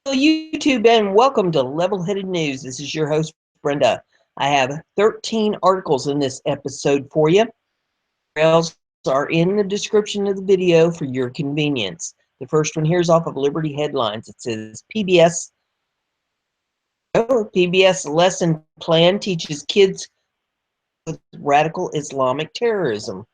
Hello, YouTube, and welcome to Level-Headed News. This is your host, Brenda. I have 13 articles in this episode for you. Rails are in the description of the video for your convenience. The first one here is off of Liberty Headlines. It says PBS lesson plan teaches kids with radical Islamic terrorism.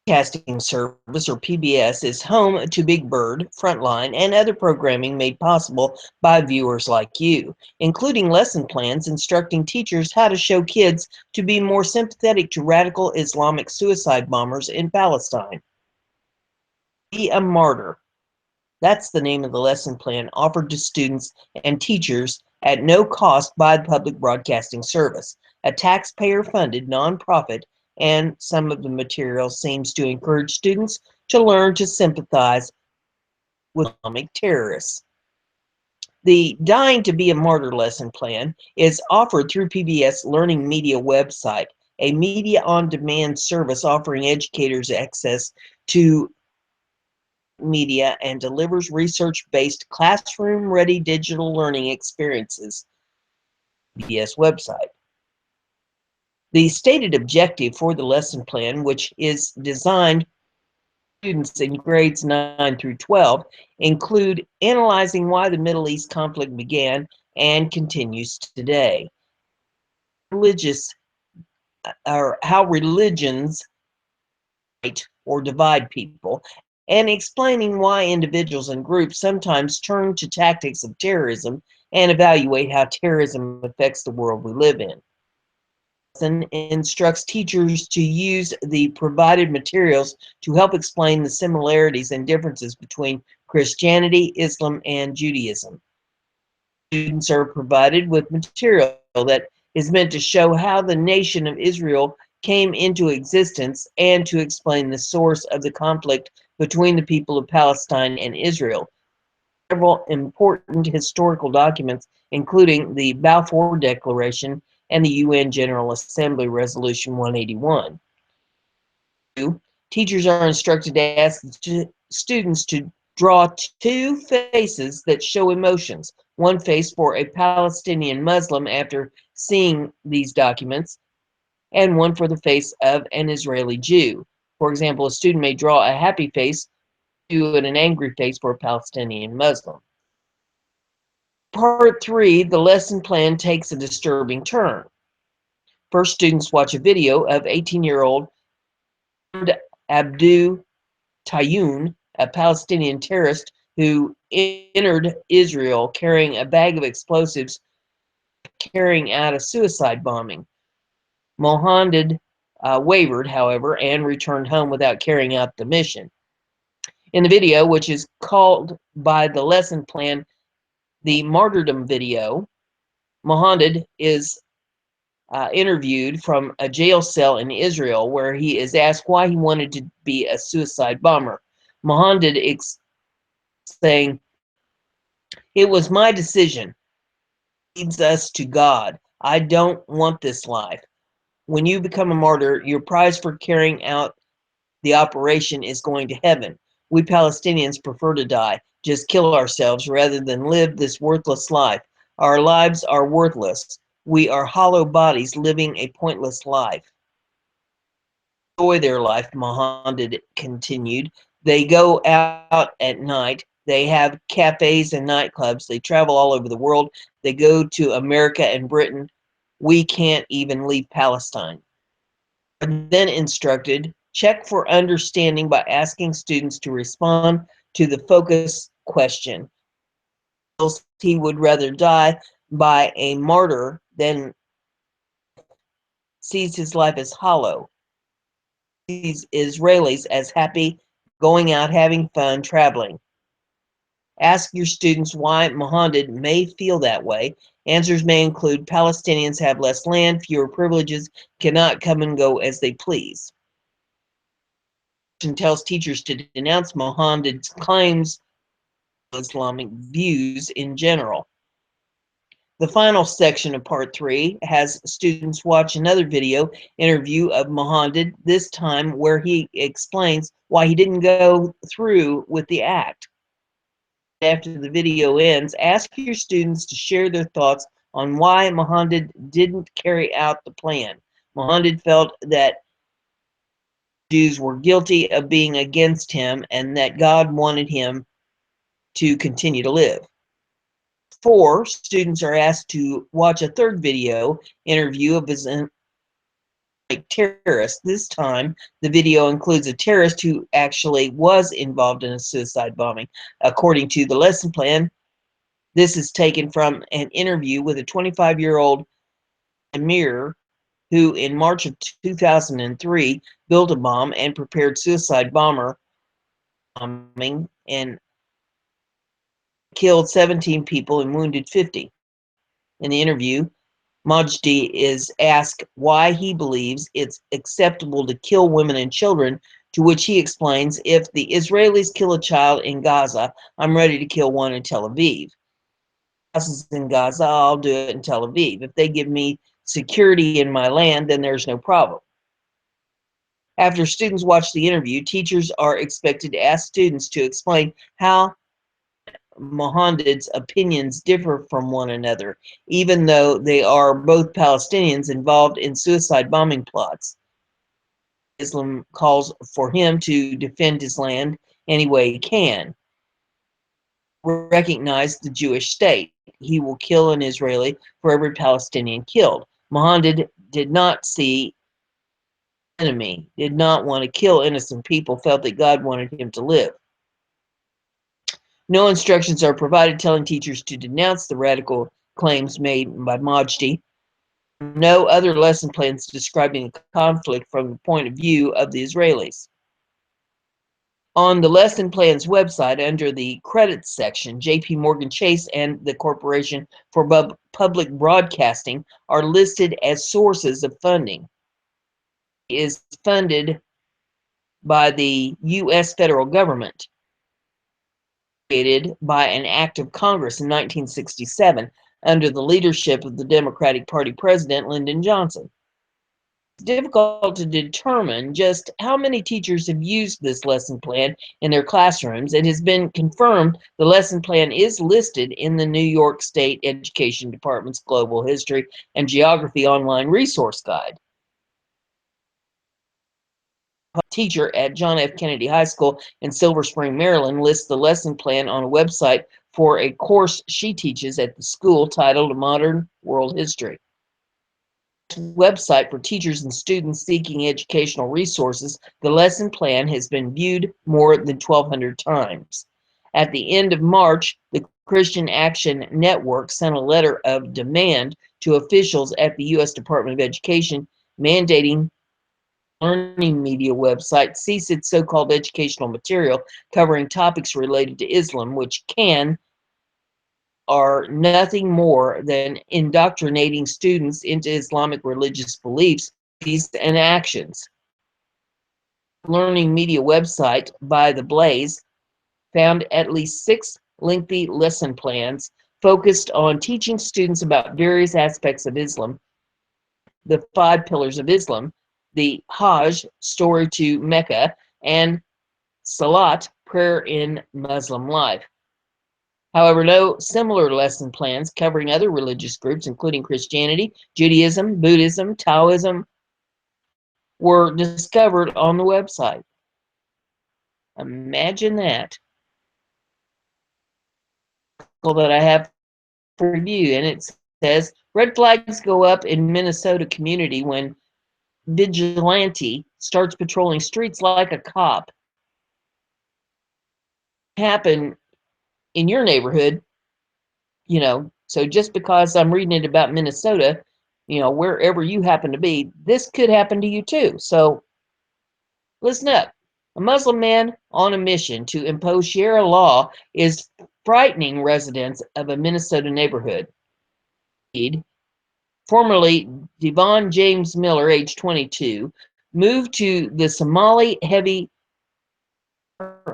Broadcasting Service, or PBS, is home to Big Bird, Frontline, and other programming made possible by viewers like you, including lesson plans instructing teachers how to show kids to be more sympathetic to radical Islamic suicide bombers in Palestine. Be a Martyr. That's the name of the lesson plan offered to students and teachers at no cost by the Public Broadcasting Service, a taxpayer-funded nonprofit, and some of the material seems to encourage students to learn to sympathize with Islamic terrorists. The Dying to be a Martyr lesson plan is offered through PBS Learning Media website, a media-on-demand service offering educators access to media and delivers research-based classroom-ready digital learning experiences. PBS website. The stated objective for the lesson plan, which is designed for students in grades 9 through 12, include analyzing why the Middle East conflict began and continues today, how religions unite or divide people, and explaining why individuals and groups sometimes turn to tactics of terrorism, and evaluate how terrorism affects the world we live in. Instructs teachers to use the provided materials to help explain the similarities and differences between Christianity, Islam, and Judaism. Students are provided with material that is meant to show how the nation of Israel came into existence and to explain the source of the conflict between the people of Palestine and Israel. Several important historical documents, including the Balfour Declaration and the UN General Assembly Resolution 181. Teachers are instructed to ask students to draw two faces that show emotions, one face for a Palestinian Muslim after seeing these documents, and one for the face of an Israeli Jew. For example, a student may draw a happy face and an angry face for a Palestinian Muslim. Part 3, the lesson plan takes a disturbing turn. First, students watch a video of 18-year-old Abdu Tayoun, a Palestinian terrorist who entered Israel carrying a bag of explosives, carrying out a suicide bombing. Mohammed wavered, however, and returned home without carrying out the mission. In the video, which is called by the lesson plan the martyrdom video, Mohammed is interviewed from a jail cell in Israel, where he is asked why he wanted to be a suicide bomber. Mohammed saying, "It was my decision. It leads us to God. I don't want this life. When you become a martyr, your prize for carrying out the operation is going to heaven. We Palestinians prefer to die, just kill ourselves rather than live this worthless life. Our lives are worthless. We are hollow bodies living a pointless life." Enjoy their life, Mohammed continued. They go out at night. They have cafes and nightclubs. They travel all over the world. They go to America and Britain. We can't even leave Palestine. Then instructed, check for understanding by asking students to respond to the focus question. He would rather die by a martyr than sees his life as hollow. These Israelis as happy, going out, having fun, traveling. Ask your students why Mohammed may feel that way. Answers may include Palestinians have less land, fewer privileges, cannot come and go as they please. And tells teachers to denounce Mohammed's claims of Islamic views in general. The final section of part 3 has students watch another video interview of Mohammed, this time where he explains why he didn't go through with the act. After the video ends, ask your students to share their thoughts on why Mohammed didn't carry out the plan. Mohammed felt that Jews were guilty of being against him and that God wanted him to continue to live. 4, students are asked to watch a third video interview of his terrorist. This time, the video includes a terrorist who actually was involved in a suicide bombing. According to the lesson plan, this is taken from an interview with a 25-year-old Amir who in March of 2003 built a bomb and prepared suicide bombing and killed 17 people and wounded 50. In the interview, Majdi is asked why he believes it's acceptable to kill women and children, to which he explains, if the Israelis kill a child in Gaza, I'm ready to kill one in Tel Aviv. If it's in Gaza, I'll do it in Tel Aviv. If they give me security in my land, then there's no problem. After students watch the interview, teachers are expected to ask students to explain how Mohammed's opinions differ from one another, even though they are both Palestinians involved in suicide bombing plots. Islam calls for him to defend his land any way he can. Recognize the Jewish state. He will kill an Israeli for every Palestinian killed. Mohammed did not see enemy, did not want to kill innocent people, felt that God wanted him to live. No instructions are provided telling teachers to denounce the radical claims made by Majdi. No other lesson plans describing the conflict from the point of view of the Israelis. On the lesson plan's website, under the credits section, J.P. Morgan Chase and the Corporation for Public Broadcasting are listed as sources of funding. It is funded by the U.S. federal government, created by an act of Congress in 1967 under the leadership of the Democratic Party President Lyndon Johnson. It's difficult to determine just how many teachers have used this lesson plan in their classrooms. It has been confirmed the lesson plan is listed in the New York State Education Department's Global History and Geography online resource guide. A teacher at John F. Kennedy High School in Silver Spring, Maryland, lists the lesson plan on a website for a course she teaches at the school titled Modern World History. Website for teachers and students seeking educational resources, the lesson plan has been viewed more than 1,200 times. At the end of March, the Christian Action Network sent a letter of demand to officials at the U.S. Department of Education mandating learning media website cease its so-called educational material covering topics related to Islam, which are nothing more than indoctrinating students into Islamic religious beliefs and actions. Learning media website by The Blaze found at least 6 lengthy lesson plans focused on teaching students about various aspects of Islam, the 5 pillars of Islam, the Hajj, story to Mecca, and Salat, prayer in Muslim life. However, no similar lesson plans covering other religious groups, including Christianity, Judaism, Buddhism, Taoism, were discovered on the website. Imagine that. That I have for review, and it says, red flags go up in Minnesota community when vigilante starts patrolling streets like a cop. Happen in your neighborhood, so just because I'm reading it about Minnesota, wherever you happen to be, this could happen to you too. So listen up. A Muslim man on a mission to impose Sharia law is frightening residents of a Minnesota neighborhood. Formerly Devon James Miller, age 22, moved to the Somali heavy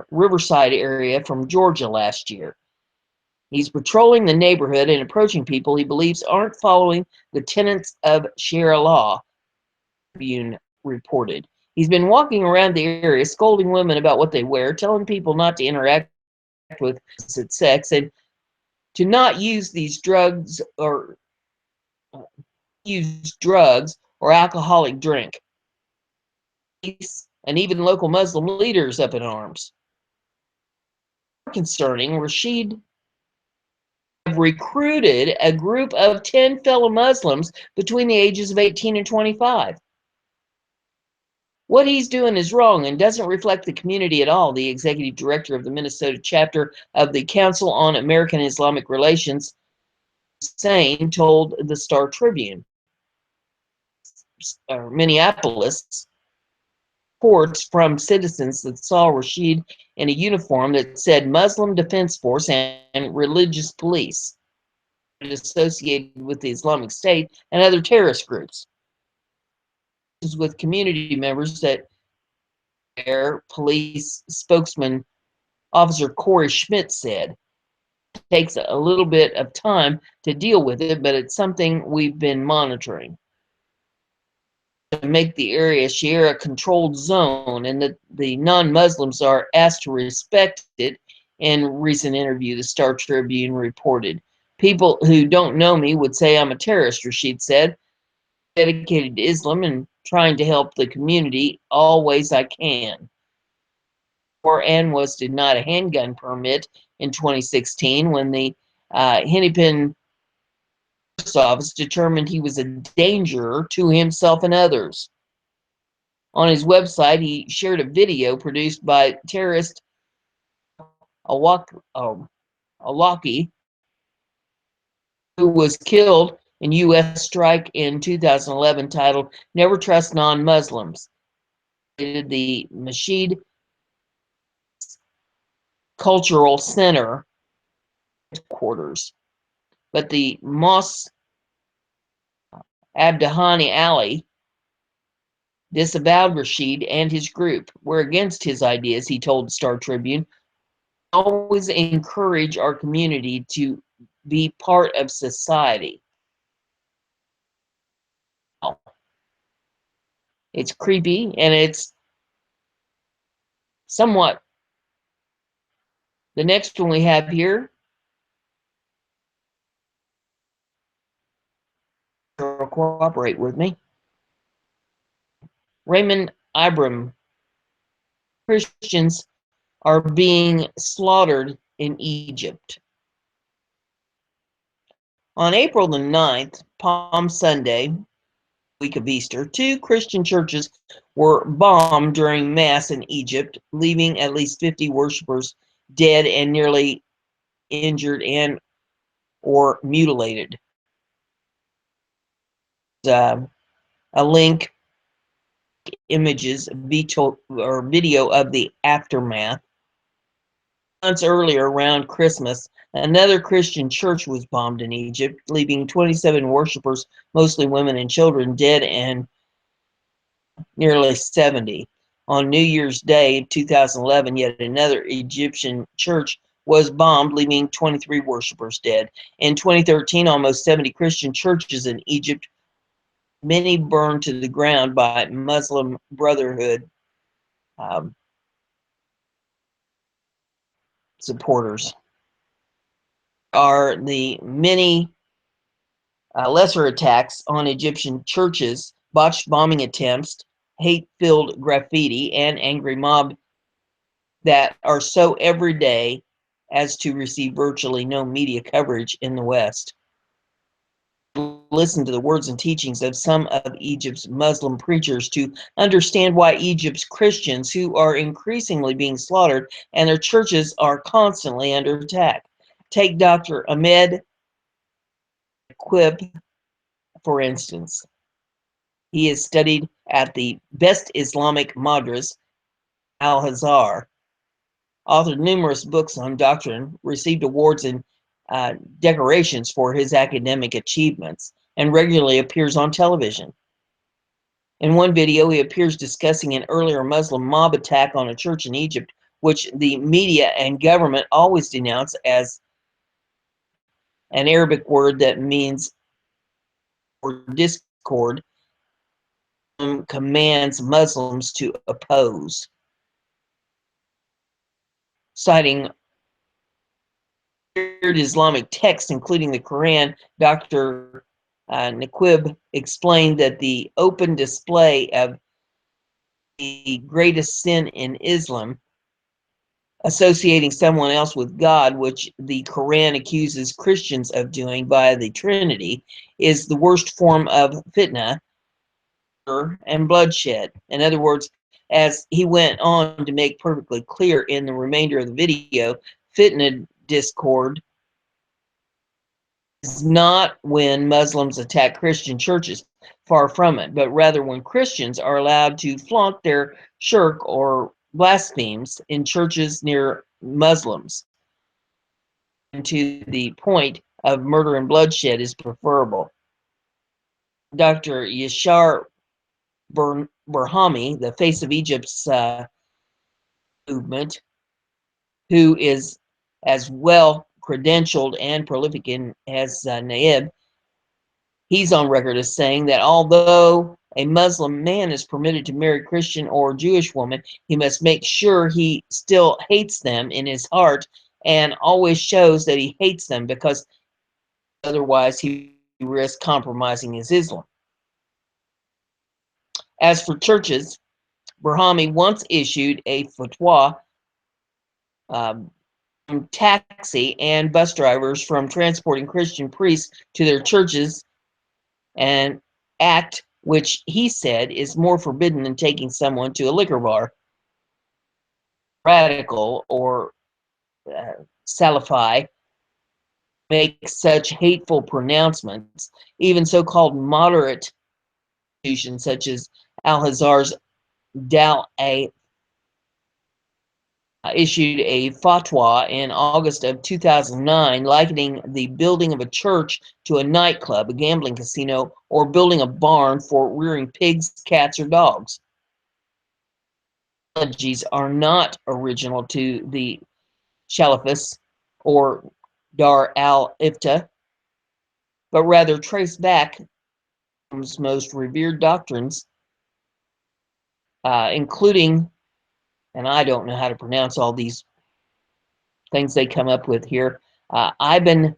Riverside area from Georgia last year. He's patrolling the neighborhood and approaching people he believes aren't following the tenets of Sharia law, Tribune reported. He's been walking around the area scolding women about what they wear, telling people not to interact with opposite sex, and to not use these drugs or alcoholic drink. And even local Muslim leaders up in arms. Concerning, Rashid recruited a group of 10 fellow Muslims between the ages of 18 and 25. What he's doing is wrong and doesn't reflect the community at all, the executive director of the Minnesota chapter of the Council on American Islamic Relations, Hussein, told the Star Tribune. Minneapolis reports from citizens that saw Rashid in a uniform that said Muslim Defense Force and Religious Police, associated with the Islamic State and other terrorist groups. With community members that Air Police spokesman Officer Corey Schmidt said, it takes a little bit of time to deal with it, but it's something we've been monitoring. To make the area Sharia controlled zone, and that the non-Muslims are asked to respect it. In a recent interview, the Star Tribune reported, people who don't know me would say I'm a terrorist, Rashid said, dedicated to Islam and trying to help the community all ways I can. And was denied a handgun permit in 2016 when the Hennepin office determined he was a danger to himself and others. On his website, he shared a video produced by terrorist Awaki, who was killed in U.S. strike in 2011, titled "Never Trust Non-Muslims." The Masjid Cultural Center headquarters, but the Mosque Abdahani Ali disavowed Rashid and his group. We're against his ideas, he told the Star Tribune. Always encourage our community to be part of society. It's creepy, and it's somewhat. The next one we have here, cooperate with me. Raymond Ibram, Christians are being slaughtered in Egypt. On April the 9th, Palm Sunday, week of Easter, 2 Christian churches were bombed during Mass in Egypt, leaving at least 50 worshipers dead and nearly injured and or mutilated. A link, images, video of the aftermath. Months earlier, around Christmas, another Christian church was bombed in Egypt, leaving 27 worshipers, mostly women and children, dead and nearly 70. On New Year's Day 2011, yet another Egyptian church was bombed, leaving 23 worshipers dead. In 2013, almost 70 Christian churches in Egypt, many burned to the ground by Muslim Brotherhood supporters. Are the many lesser attacks on Egyptian churches, botched bombing attempts, hate-filled graffiti, and angry mob that are so everyday as to receive virtually no media coverage in the West. Listen to the words and teachings of some of Egypt's Muslim preachers to understand why Egypt's Christians, who are increasingly being slaughtered and their churches are constantly under attack. Take Dr. Ahmed Quib, for instance. He has studied at the best Islamic Madras, Al-Azhar, authored numerous books on doctrine, received awards and decorations for his academic achievements, and regularly appears on television. In one video, he appears discussing an earlier Muslim mob attack on a church in Egypt, which the media and government always denounce as an Arabic word that means or discord, commands Muslims to oppose. Citing Islamic texts, including the Quran, Dr. Naquib explained that the open display of the greatest sin in Islam, associating someone else with God, which the Quran accuses Christians of doing via the Trinity, is the worst form of fitna and bloodshed. In other words, as he went on to make perfectly clear in the remainder of the video, fitna discord is not when Muslims attack Christian churches, far from it, but rather when Christians are allowed to flaunt their shirk or blasphemes in churches near Muslims. And to the point of murder and bloodshed is preferable. Dr. Yashar Burhami, the face of Egypt's movement, who is as well credentialed and prolific as Naib, he's on record as saying that although a Muslim man is permitted to marry a Christian or Jewish woman, he must make sure he still hates them in his heart and always shows that he hates them, because otherwise he risks compromising his Islam. As for churches, Burhami once issued a fatwa taxi and bus drivers from transporting Christian priests to their churches, an act which he said is more forbidden than taking someone to a liquor bar. Radical or Salafi make such hateful pronouncements. Even so-called moderate institutions such as Al-Azhar's Dal-A issued a fatwa in August of 2009 likening the building of a church to a nightclub, a gambling casino, or building a barn for rearing pigs, cats, or dogs. Analogies are not original to the Salafists or Dar al-Ifta, but rather trace back Islam's most revered doctrines, including, and I don't know how to pronounce all these things they come up with here, Ibn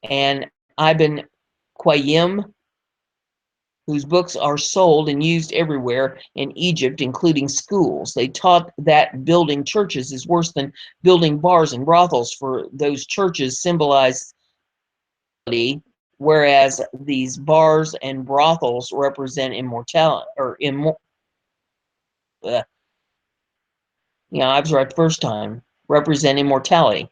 and Ibn Qayyim, whose books are sold and used everywhere in Egypt, including schools. They taught that building churches is worse than building bars and brothels, for those churches symbolize, whereas these bars and brothels represent immortality, or yeah, I was right the first time, represent immortality.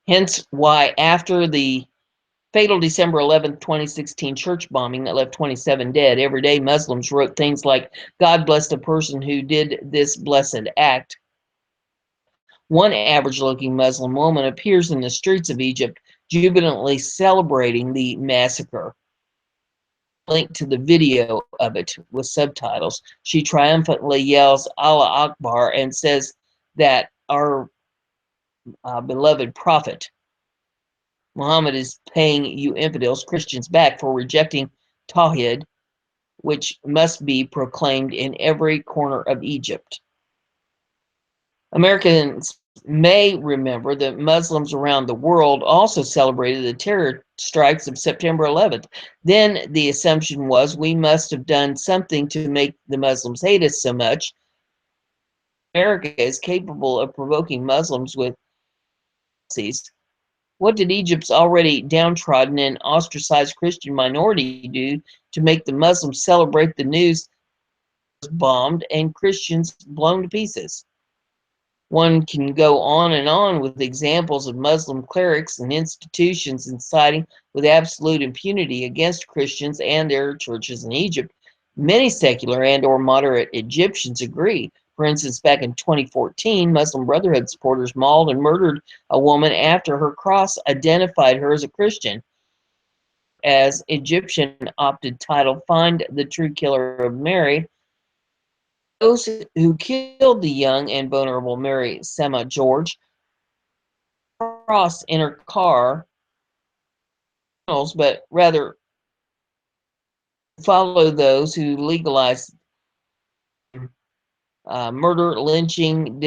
Hence why after the fatal December 11th, 2016 church bombing that left 27 dead, every day Muslims wrote things like, "God bless the person who did this blessed act." One average-looking Muslim woman appears in the streets of Egypt jubilantly celebrating the massacre. Link to the video of it with subtitles. She triumphantly yells Allah Akbar and says that our beloved prophet Muhammad is paying you infidels, Christians, back for rejecting Tawhid, which must be proclaimed in every corner of Egypt. Americans may remember that Muslims around the world also celebrated the terror strikes of September 11th. Then the assumption was we must have done something to make the Muslims hate us so much. America is capable of provoking Muslims with policies. What did Egypt's already downtrodden and ostracized Christian minority do to make the Muslims celebrate the news was bombed and Christians blown to pieces? One can go on with examples of Muslim clerics and institutions inciting with absolute impunity against Christians and their churches in Egypt. Many secular and or moderate Egyptians agree. For instance, back in 2014, Muslim Brotherhood supporters mauled and murdered a woman after her cross identified her as a Christian. As Egyptian opted title, Find the True Killer of Mary, Those who killed the young and vulnerable Mary Sema George cross in her car, but rather follow those who legalize murder, lynching,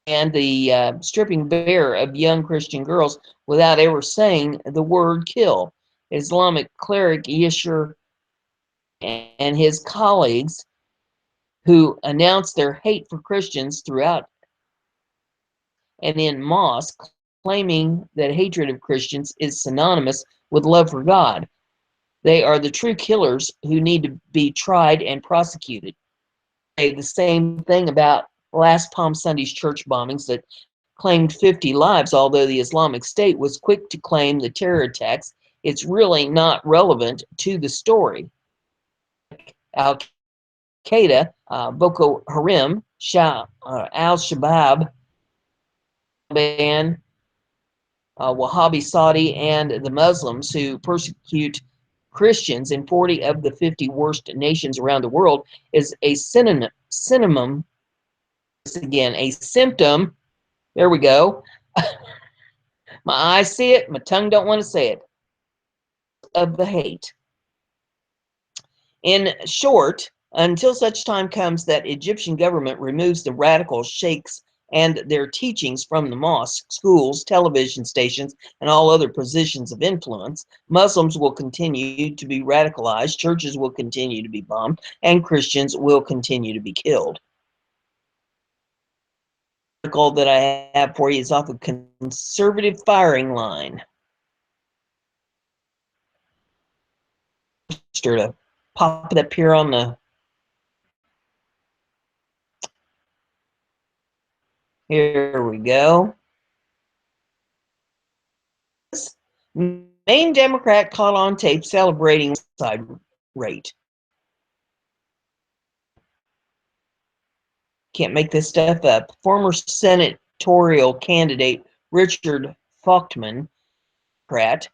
and the stripping bare of young Christian girls without ever saying the word kill. Islamic cleric Yashir and his colleagues who announced their hate for Christians throughout and in mosques, claiming that hatred of Christians is synonymous with love for God. They are the true killers who need to be tried and prosecuted. Say the same thing about last Palm Sunday's church bombings that claimed 50 lives, although the Islamic State was quick to claim the terror attacks. It's really not relevant to the story. Al Qaeda, Boko Haram, Al Shabaab, Taliban, Wahhabi Saudi, and the Muslims who persecute Christians in 40 of the 50 worst nations around the world is a synonym again, a symptom. There we go. My eyes see it, my tongue don't want to say it. Of the hate. In short, until such time comes that Egyptian government removes the radical sheikhs and their teachings from the mosques, schools, television stations, and all other positions of influence, Muslims will continue to be radicalized, churches will continue to be bombed, and Christians will continue to be killed. The article that I have for you is off of Conservative Firing Line. To pop it up here on the here we go. Maine Democrat caught on tape celebrating suicide rate. Can't make this stuff up. Former senatorial candidate Richard Faulkman, Democrat,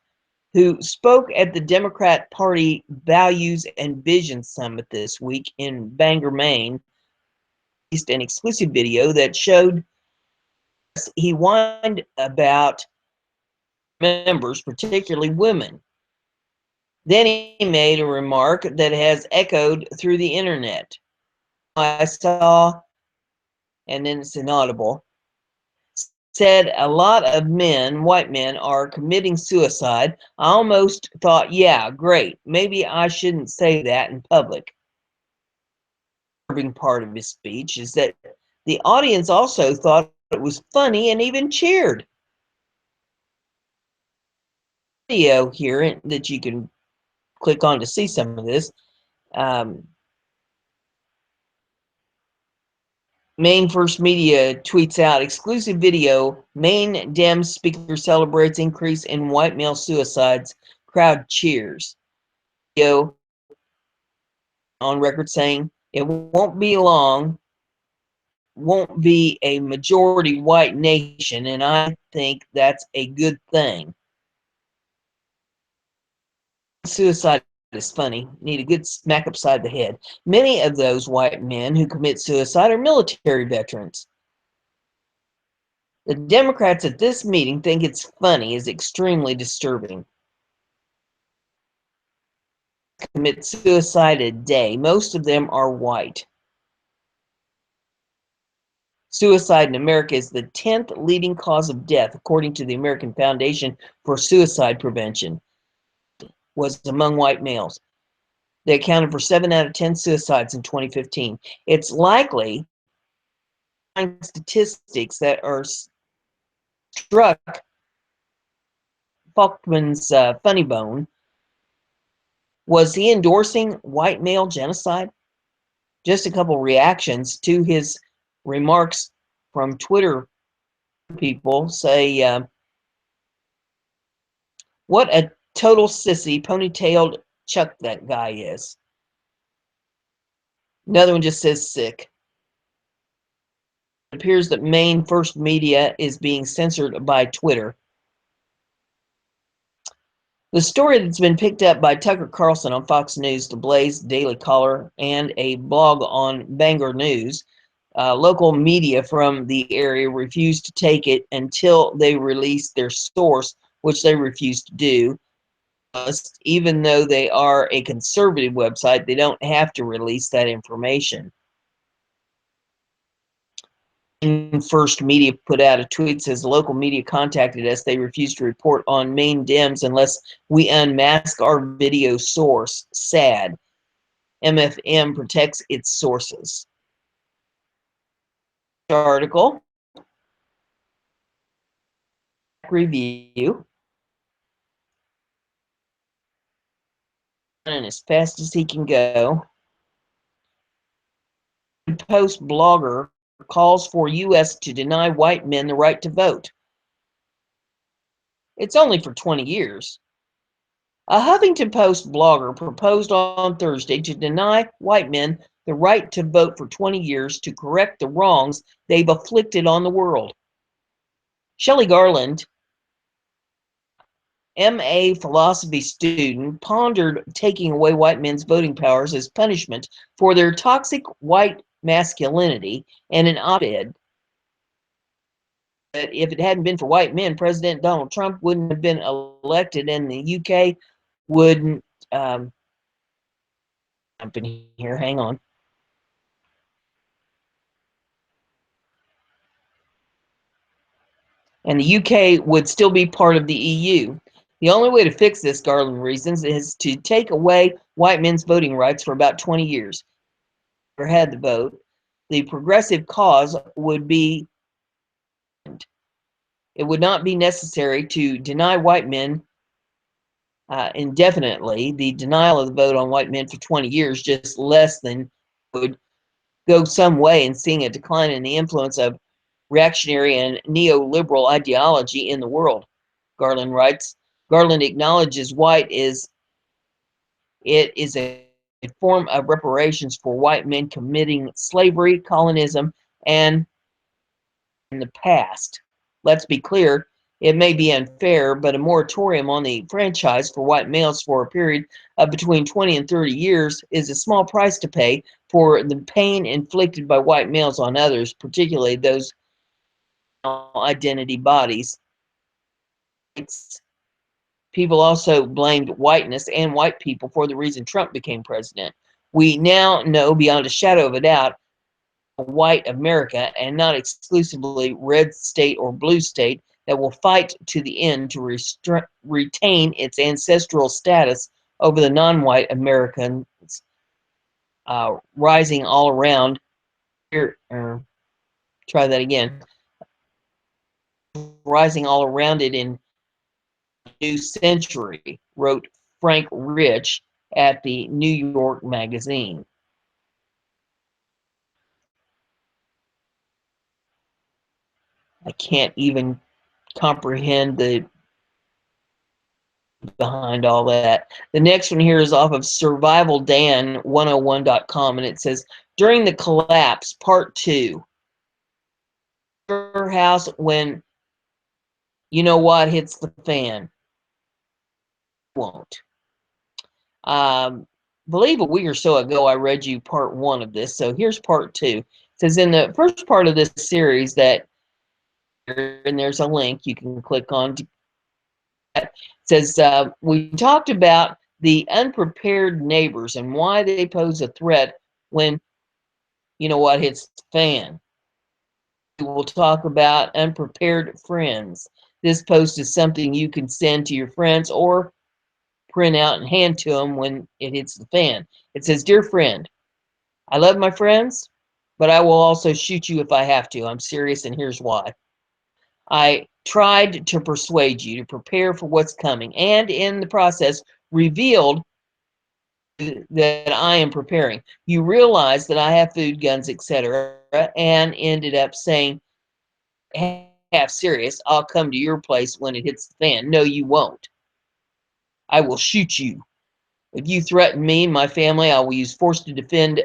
who spoke at the Democrat Party Values and Vision Summit this week in Bangor, Maine, released an exclusive video that showed he whined about members, particularly women. Then he made a remark that has echoed through the internet. I saw, and then it's inaudible, said a lot of men, white men, are committing suicide. I almost thought, yeah, great. Maybe I shouldn't say that in public. The disturbing part of his speech is that the audience also thought it was funny and even cheered. Video here that you can click on to see some of this. Maine First Media tweets out exclusive video. Maine Dem speaker celebrates increase in white male suicides. Crowd cheers. Video on record saying it won't be long, won't be a majority white nation, and I think that's a good thing. Suicide is funny. Need a good smack upside the head. Many of those white men who commit suicide are military veterans. The Democrats at this meeting think it's funny is extremely disturbing. Commit suicide a day. Most of them are white. Suicide in America is the 10th leading cause of death, according to the American Foundation for Suicide Prevention, was among white males. They accounted for 7 out of 10 suicides in 2015. It's likely statistics that are struck Faulkman's funny bone. Was he endorsing white male genocide? Just a couple reactions to his remarks from Twitter people say, what a total sissy, ponytailed Chuck that guy is. Another one just says sick. It appears that Maine First Media is being censored by Twitter. The story that's been picked up by Tucker Carlson on Fox News, The Blaze, Daily Caller, and a blog on Bangor News. Local media from the area refused to take it until they released their source, which they refused to do. Even though they are a conservative website, they don't have to release that information. First Media put out a tweet, says local media contacted us. They refused to report on Maine Dems unless we unmask our video source. Sad. MFM protects its sources. Article review. And as fast as he can go. Post blogger calls for U.S. to deny white men the right to vote. It's only for 20 years. A Huffington Post blogger proposed on Thursday to deny white men the right to vote for 20 years to correct the wrongs they've afflicted on the world. Shelley Garland, MA philosophy student, pondered taking away white men's voting powers as punishment for their toxic white masculinity in an op-ed. That if it hadn't been for white men, President Donald Trump wouldn't have been elected, and the UK wouldn't. Jump in here, hang on. And the UK would still be part of the EU. The only way to fix this, Garland reasons, is to take away white men's voting rights for about 20 years. If they had the vote, the progressive cause would be. It would not be necessary to deny white men indefinitely. The denial of the vote on white men for 20 years, just less than, would go some way in seeing a decline in the influence of reactionary and neoliberal ideology in the world. Garland writes, Garland acknowledges it is a form of reparations for white men committing slavery, colonism, and in the past. Let's be clear, it may be unfair, but a moratorium on the franchise for white males for a period of between 20 and 30 years is a small price to pay for the pain inflicted by white males on others, particularly those identity bodies. People also blamed whiteness and white people for the reason Trump became president. We now know beyond a shadow of a doubt white America, and not exclusively red state or blue state, that will fight to the end to retain its ancestral status over the non-white Americans rising all around. Here, try that again. Rising all around it in new century, wrote Frank Rich at the New York Magazine. I can't even comprehend the behind all that. The next one here is off of survivaldan101.com, and it says, during the collapse, part 2. Your house when you know what hits the fan. Won't. Believe a week or so ago, I read you part 1 of this, so here's part 2. It says, in the first part of this series that, and there's a link you can click on to, it says, we talked about the unprepared neighbors and why they pose a threat when you know what hits the fan. We will talk about unprepared friends. This post is something you can send to your friends or print out and hand to them when it hits the fan. It says, dear friend, I love my friends, but I will also shoot you if I have to. I'm serious, and here's why. I tried to persuade you to prepare for what's coming, and in the process revealed that I am preparing. You realize that I have food, guns, etc., and ended up saying, half serious, I'll come to your place when it hits the fan. No, you won't. I will shoot you. If you threaten me and my family, I will use force to defend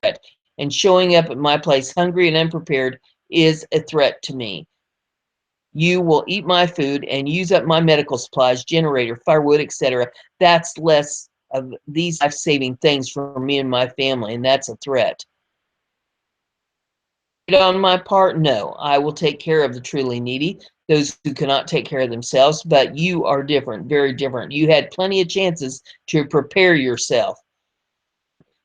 it. And showing up at my place hungry and unprepared is a threat to me. You will eat my food and use up my medical supplies, generator, firewood, etc. That's less of these life-saving things for me and my family, and that's a threat. On my part, no. I will take care of the truly needy, those who cannot take care of themselves, but you are different, very different. You had plenty of chances to prepare yourself.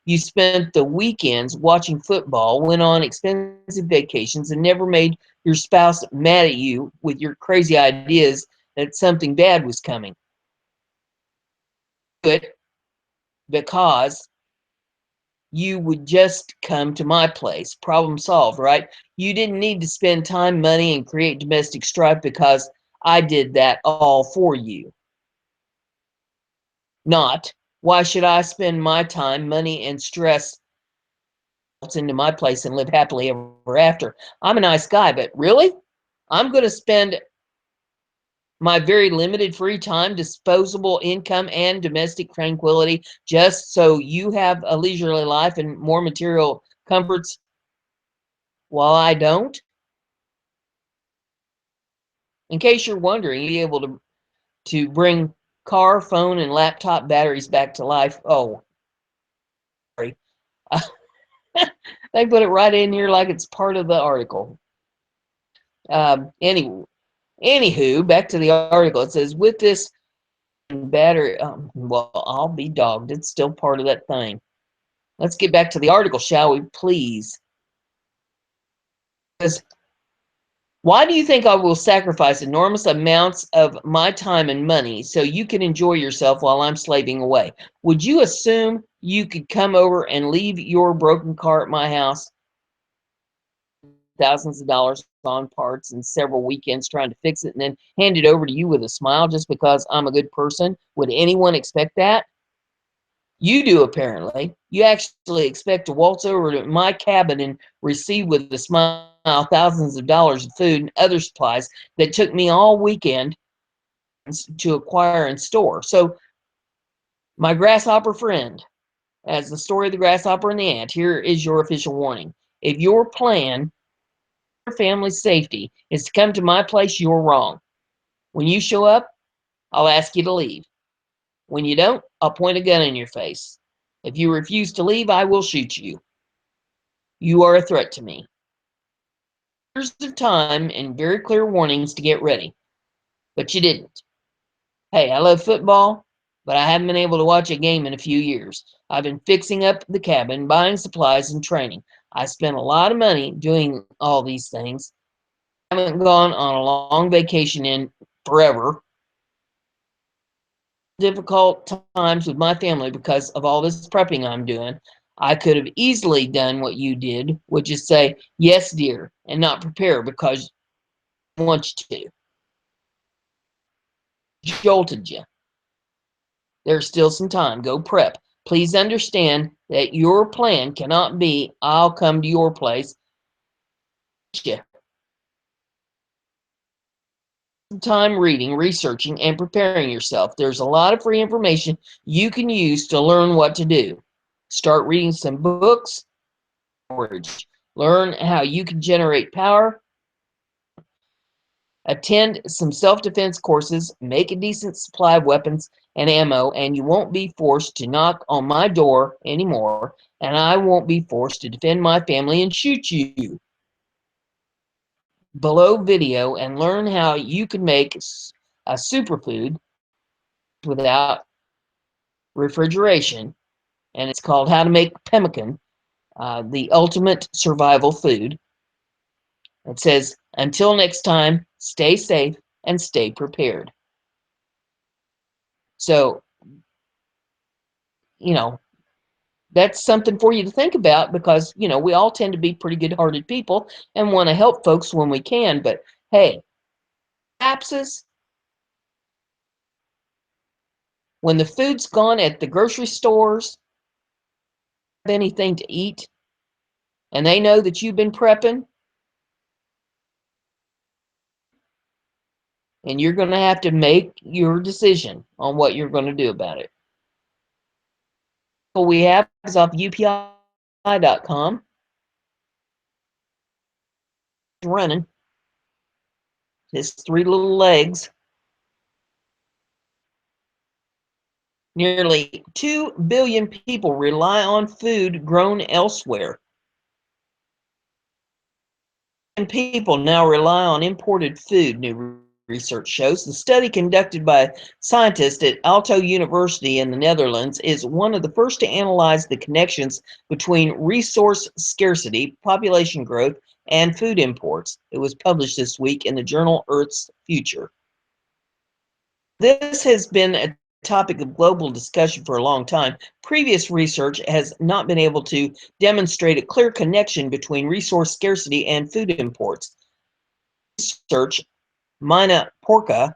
You spent the weekends watching football, went on expensive vacations, and never made your spouse mad at you with your crazy ideas that something bad was coming. But because you would just come to my place, problem solved, right? You didn't need to spend time, money, and create domestic strife because I did that all for you. Not, why should I spend my time, money, and stress into my place and live happily ever after? I'm a nice guy, but really? I'm going to spend my very limited free time, disposable income, and domestic tranquility just so you have a leisurely life and more material comforts while I don't? In case you're wondering, you'll be able to bring car, phone, and laptop batteries back to life. Oh, sorry. They put it right in here like it's part of the article. Anywho, back to the article. It says, with this battery, well, I'll be dogged. It's still part of that thing. Let's get back to the article, shall we, please? Because why do you think I will sacrifice enormous amounts of my time and money so you can enjoy yourself while I'm slaving away? Would you assume you could come over and leave your broken car at my house, thousands of dollars on parts and several weekends trying to fix it, and then hand it over to you with a smile just because I'm a good person? Would anyone expect that? You do, apparently. You actually expect to waltz over to my cabin and receive with a smile thousands of dollars of food and other supplies that took me all weekend to acquire and store. So, my grasshopper friend, as the story of the grasshopper and the ant, here is your official warning. If your plan for your family's safety is to come to my place, you're wrong. When you show up, I'll ask you to leave. When you don't, I'll point a gun in your face. If you refuse to leave, I will shoot you. You are a threat to me. Years of time and very clear warnings to get ready, but you didn't. Hey, I love football, but I haven't been able to watch a game in a few years. I've been fixing up the cabin, buying supplies, and training. I spent a lot of money doing all these things. I haven't gone on a long vacation in forever. Difficult times with my family because of all this prepping I'm doing. I could have easily done what you did, which is say, yes, dear, and not prepare because I want you to. Jolted you. There's still some time. Go prep. Please understand that your plan cannot be, I'll come to your place. Time reading, researching, and preparing yourself. There's a lot of free information you can use to learn what to do. Start reading some books. Learn how you can generate power. Attend some self-defense courses. Make a decent supply of weapons and ammo, and you won't be forced to knock on my door anymore, and I won't be forced to defend my family and shoot you. Below video and learn how you can make a superfood without refrigeration, and it's called How to Make Pemmican, the ultimate survival food. It says, until next time, stay safe and stay prepared. So, you know, that's something for you to think about because, we all tend to be pretty good-hearted people and want to help folks when we can. But hey, lapses, when the food's gone at the grocery stores, anything to eat, and they know that you've been prepping, and you're going to have to make your decision on what you're going to do about it. What we have is off UPI.com. Running. his three little legs. Nearly 2 billion people rely on food grown elsewhere. And people now rely on imported food, new research shows. The study conducted by scientists at Aalto University in the Netherlands is one of the first to analyze the connections between resource scarcity, population growth, and food imports. It was published this week in the journal Earth's Future. This has been a topic of global discussion for a long time. Previous research has not been able to demonstrate a clear connection between resource scarcity and food imports. Research, Mina Porca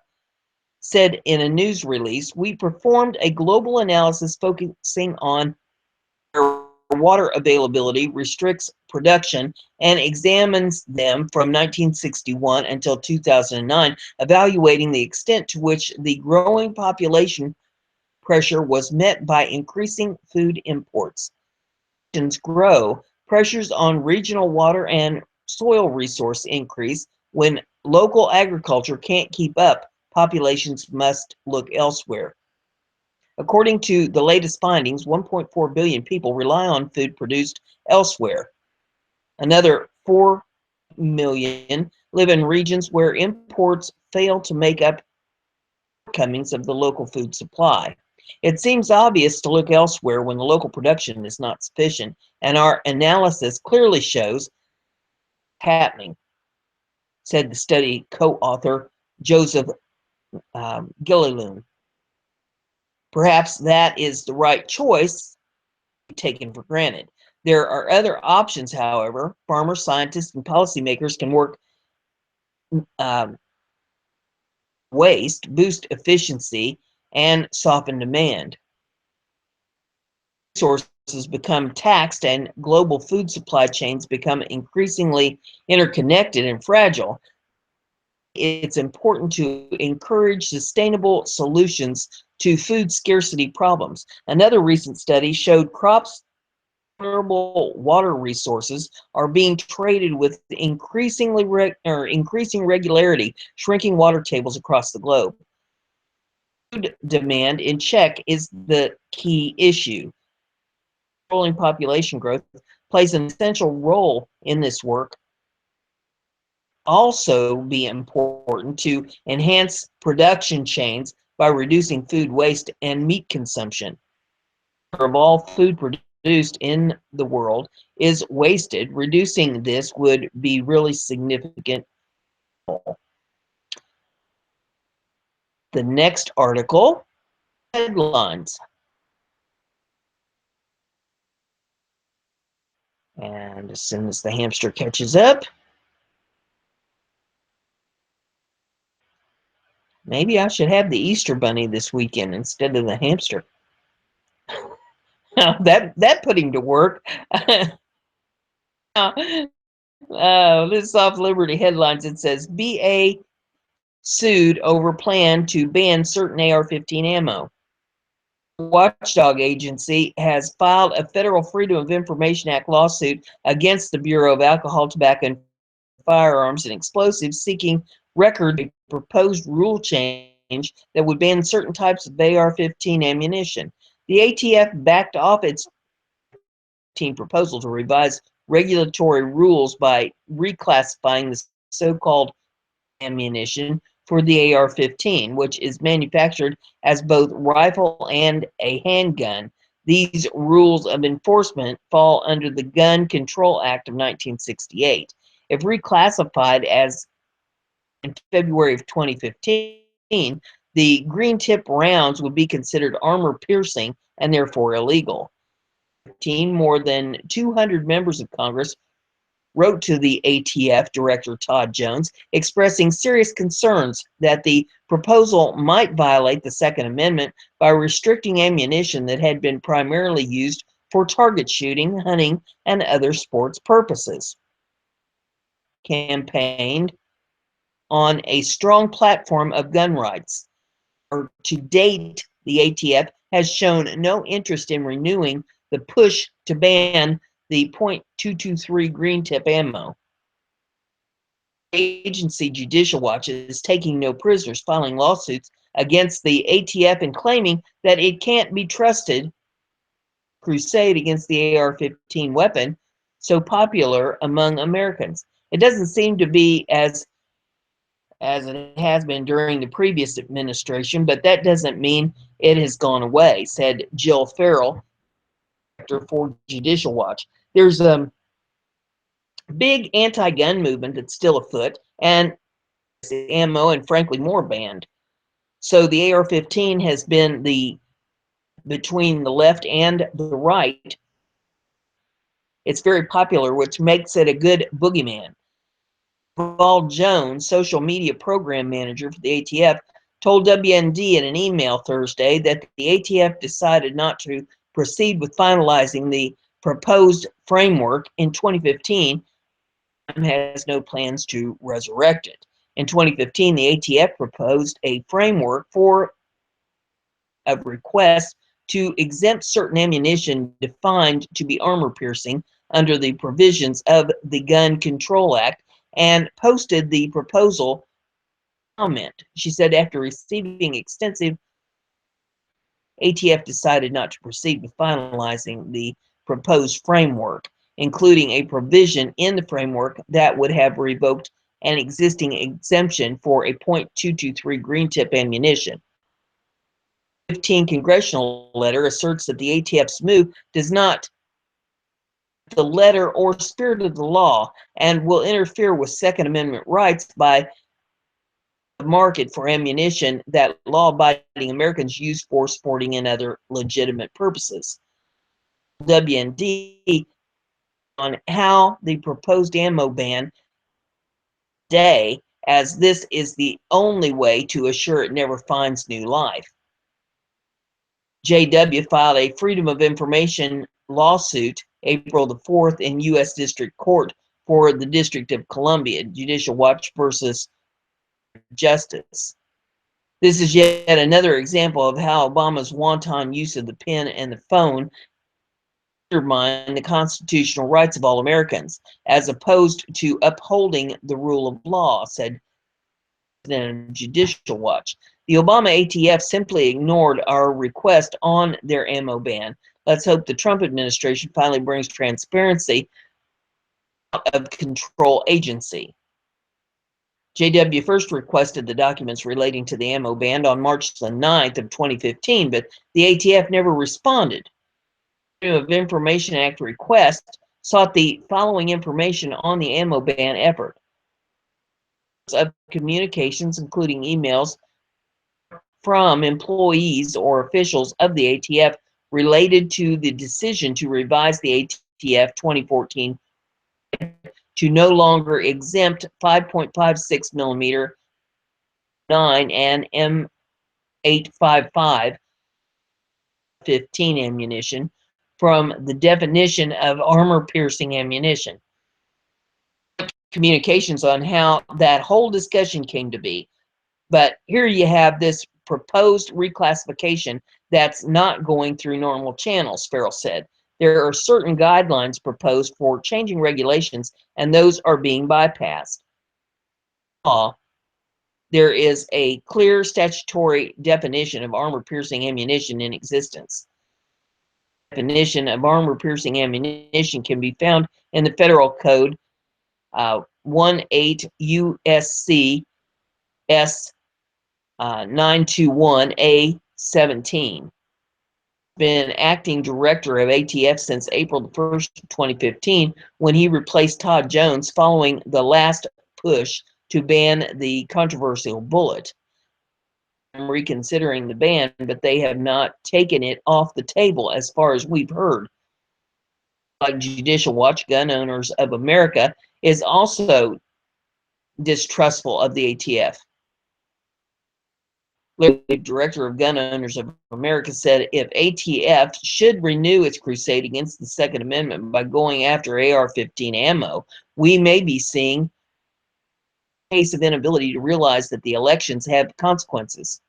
said in a news release, we performed a global analysis focusing on water availability restricts production and examines them from 1961 until 2009, evaluating the extent to which the growing population pressure was met by increasing food imports. As grow, pressures on regional water and soil resource increase. When local agriculture can't keep up, populations must look elsewhere. According to the latest findings, 1.4 billion people rely on food produced elsewhere. Another 4 million live in regions where imports fail to make up shortcomings of the local food supply. It seems obvious to look elsewhere when the local production is not sufficient, and our analysis clearly shows happening, said the study co-author Joseph Gilliloon. Perhaps that is the right choice, taken for granted. There are other options, however. Farmers, scientists, and policymakers can work um, waste, boost efficiency, and soften demand. Resources become taxed and global food supply chains become increasingly interconnected and fragile. It's important to encourage sustainable solutions to food scarcity problems. Another recent study showed crops vulnerable water resources are being traded with increasing regularity, shrinking water tables across the globe. Food demand in check is the key issue. Controlling population growth plays an essential role in this work. Also be important to enhance production chains by reducing food waste and meat consumption. Of all food produced in the world is wasted. Reducing this would be really significant. The next article, headlines. And as soon as the hamster catches up, maybe I should have the Easter bunny this weekend instead of the hamster. that put him to work. This is off Liberty Headlines. It says BA sued over plan to ban certain AR-15 ammo. The watchdog agency has filed a Federal Freedom of Information Act lawsuit against the Bureau of Alcohol, Tobacco, and Firearms and Explosives, seeking record a proposed rule change that would ban certain types of AR-15 ammunition. The ATF backed off its proposal to revise regulatory rules by reclassifying the so-called ammunition for the AR-15, which is manufactured as both rifle and a handgun. These rules of enforcement fall under the Gun Control Act of 1968. If reclassified as in February of 2015, the green tip rounds would be considered armor piercing and therefore illegal. More than 200 members of Congress wrote to the ATF Director Todd Jones, expressing serious concerns that the proposal might violate the Second Amendment by restricting ammunition that had been primarily used for target shooting, hunting, and other sports purposes. Campaigned on a strong platform of gun rights. To date, the ATF has shown no interest in renewing the push to ban the .223 green tip ammo. agency Judicial Watch is taking no prisoners, filing lawsuits against the ATF and claiming that it can't be trusted crusade against the AR-15 weapon so popular among Americans. It doesn't seem to be as it has been during the previous administration, but that doesn't mean it has gone away, said Jill Farrell, director for Judicial Watch. There's a big anti-gun movement that's still afoot, and ammo and frankly more banned. So the AR-15 has been between the left and the right. It's very popular, which makes it a good boogeyman. Paul Jones, social media program manager for the ATF, told WND in an email Thursday that the ATF decided not to proceed with finalizing the proposed framework in 2015 and has no plans to resurrect it. In 2015, the ATF proposed a framework of requests to exempt certain ammunition defined to be armor-piercing under the provisions of the Gun Control Act and posted the proposal comment. She said after receiving extensive, ATF decided not to proceed with finalizing the proposed framework, including a provision in the framework that would have revoked an existing exemption for a .223 green tip ammunition. 15 congressional letter asserts that the ATF's move does not the letter or spirit of the law and will interfere with Second Amendment rights by the market for ammunition that law-abiding Americans use for sporting and other legitimate purposes. WND on how the proposed ammo ban day, as this is the only way to assure it never finds new life. JW filed a Freedom of Information lawsuit April the 4th in U.S. District Court for the District of Columbia, Judicial Watch versus Justice. This is yet another example of how Obama's wanton use of the pen and the phone undermine the constitutional rights of all Americans, as opposed to upholding the rule of law, said the Judicial Watch. The Obama ATF simply ignored our request on their ammo ban. Let's hope the Trump administration finally brings transparency out of control agency. JW first requested the documents relating to the ammo ban on March the 9th of 2015, but the ATF never responded. The Freedom of Information Act request sought the following information on the ammo ban effort. Of communications, including emails from employees or officials of the ATF related to the decision to revise the ATF 2014 to no longer exempt 5.56 millimeter 9 and M855 15 ammunition from the definition of armor-piercing ammunition. Communications on how that whole discussion came to be. But here you have this proposed reclassification that's not going through normal channels, Farrell said. There are certain guidelines proposed for changing regulations, and those are being bypassed. There is a clear statutory definition of armor-piercing ammunition in existence. The definition of armor-piercing ammunition can be found in the Federal Code 18 USC S 921A17. Been acting director of ATF since April the 1st, 2015, when he replaced Todd Jones following the last push to ban the controversial bullet. I'm reconsidering the ban, but they have not taken it off the table as far as we've heard. Like Judicial Watch, Gun Owners of America is also distrustful of the ATF. The director of Gun Owners of America said if ATF should renew its crusade against the Second Amendment by going after AR-15 ammo, we may be seeing a case of inability to realize that the elections have consequences.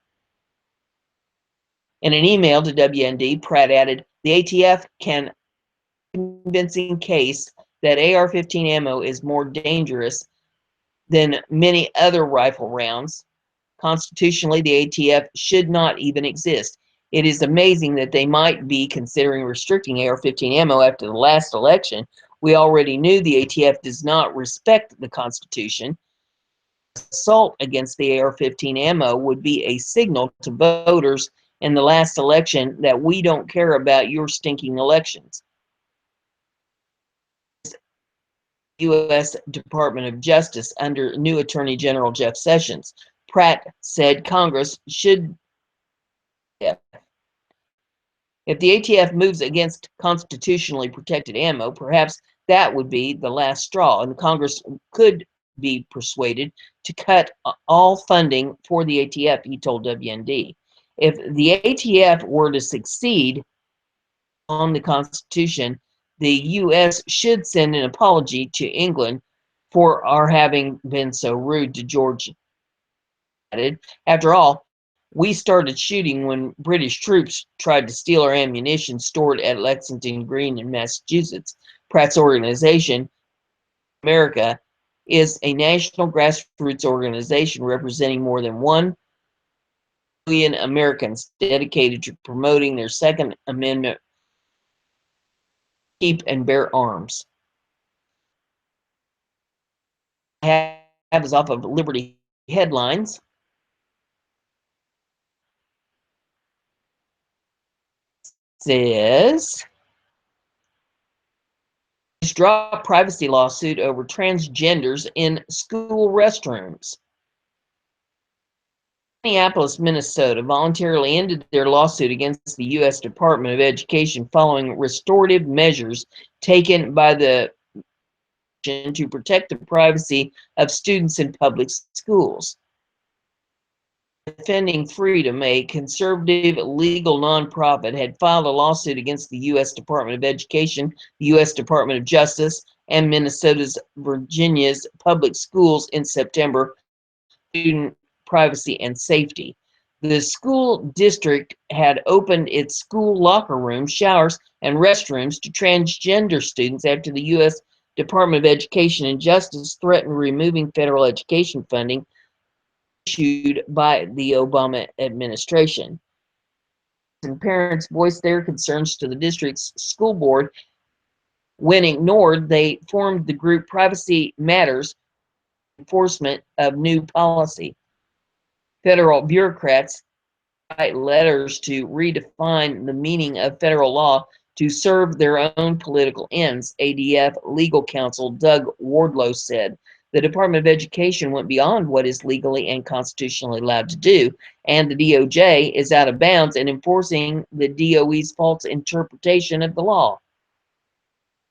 In an email to WND, Pratt added, the ATF can convincing case that AR-15 ammo is more dangerous than many other rifle rounds. Constitutionally, the ATF should not even exist. It is amazing that they might be considering restricting AR-15 ammo after the last election. We already knew the ATF does not respect the Constitution. Assault against the AR-15 ammo would be a signal to voters in the last election that we don't care about your stinking elections. U.S. Department of Justice under new Attorney General Jeff Sessions. Pratt said Congress should, if the ATF moves against constitutionally protected ammo, perhaps that would be the last straw, and Congress could be persuaded to cut all funding for the ATF, he told WND. If the ATF were to succeed on the Constitution, the U.S. should send an apology to England for our having been so rude to George. After all, we started shooting when British troops tried to steal our ammunition stored at Lexington Green in Massachusetts. Pratt's organization, America, is a national grassroots organization representing more than 1 million Americans dedicated to promoting their Second Amendment, keep and bear arms. I have is off of Liberty Headlines. Says drop privacy lawsuit over transgenders in school restrooms. Minneapolis, Minnesota voluntarily ended their lawsuit against the U.S. Department of Education following restorative measures taken by the to protect the privacy of students in public schools. Defending Freedom, a conservative legal nonprofit, had filed a lawsuit against the U.S. Department of Education, the U.S. Department of Justice, and Minnesota's Virginia's public schools in September, student privacy and safety. The school district had opened its school locker rooms, showers, and restrooms to transgender students after the U.S. Department of Education and Justice threatened removing federal education funding issued by the Obama administration. And parents voiced their concerns to the district's school board. When ignored, they formed the group Privacy Matters Enforcement of New Policy. Federal bureaucrats write letters to redefine the meaning of federal law to serve their own political ends, ADF legal counsel Doug Wardlow said. The Department of Education went beyond what is legally and constitutionally allowed to do, and the DOJ is out of bounds in enforcing the DOE's false interpretation of the law.